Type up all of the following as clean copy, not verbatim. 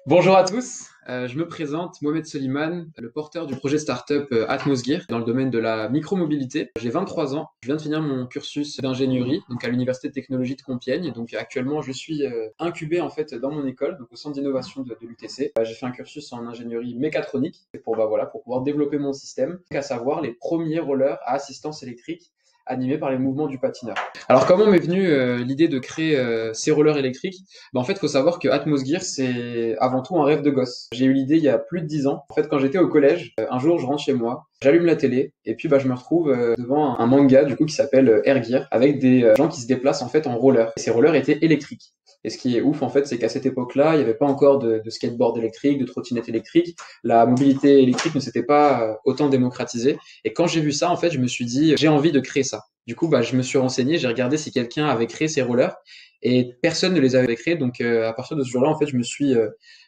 Bonjour à tous, je me présente Mohamed Soliman, le porteur du projet startup Atmosgear dans le domaine de la micromobilité. J'ai 23 ans, je viens de finir mon cursus d'ingénierie donc à l'Université de technologie de Compiègne. Donc actuellement je suis incubé en fait dans mon école, donc au centre d'innovation de l'UTC. J'ai fait un cursus en ingénierie mécatronique pour pouvoir développer mon système, à savoir les premiers rollers à assistance électrique animés par les mouvements du patineur. Alors comment m'est venue l'idée de créer ces rollers électriques? En fait, il faut savoir que Atmosgear, c'est avant tout un rêve de gosse. J'ai eu l'idée il y a plus de 10 ans. En fait, quand j'étais au collège, un jour, je rentre chez moi, j'allume la télé, et puis je me retrouve devant un manga du coup qui s'appelle Air Gear, avec des gens qui se déplacent en fait en roller. Et ces rollers étaient électriques. Et ce qui est ouf, en fait, c'est qu'à cette époque-là, il n'y avait pas encore de skateboard électrique, de trottinette électrique. La mobilité électrique ne s'était pas autant démocratisée. Et quand j'ai vu ça, en fait, je me suis dit, j'ai envie de créer ça. Du coup, je me suis renseigné, j'ai regardé si quelqu'un avait créé ces rollers et personne ne les avait créés. Donc, à partir de ce jour-là, en fait, je me suis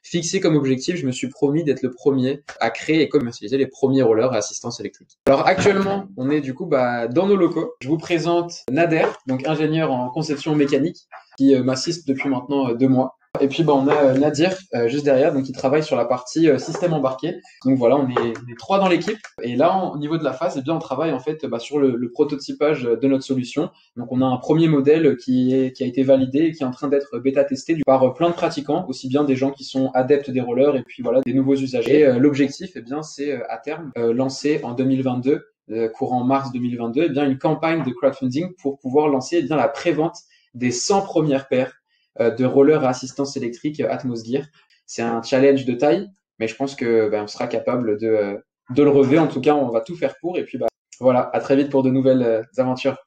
fixé comme objectif, je me suis promis d'être le premier à créer et commercialiser les premiers rollers à assistance électrique. Alors, actuellement, on est du coup dans nos locaux. Je vous présente Nader, donc ingénieur en conception mécanique, qui m'assiste depuis maintenant 2 mois. Et puis on a Nadir juste derrière, donc qui travaille sur la partie système embarqué. Donc voilà, on est trois dans l'équipe. Et là, au niveau de la phase, on travaille en fait sur le prototypage de notre solution. Donc on a un premier modèle qui a été validé et qui est en train d'être bêta testé par plein de pratiquants, aussi bien des gens qui sont adeptes des rollers et puis voilà des nouveaux usagers. Et l'objectif, c'est à terme lancer en 2022, courant mars 2022, une campagne de crowdfunding pour pouvoir lancer la prévente des 100 premières paires de rollers à assistance électrique Atmosgear. C'est un challenge de taille, mais je pense que on sera capable de le relever. En tout cas, on va tout faire pour. Et puis voilà, à très vite pour de nouvelles aventures.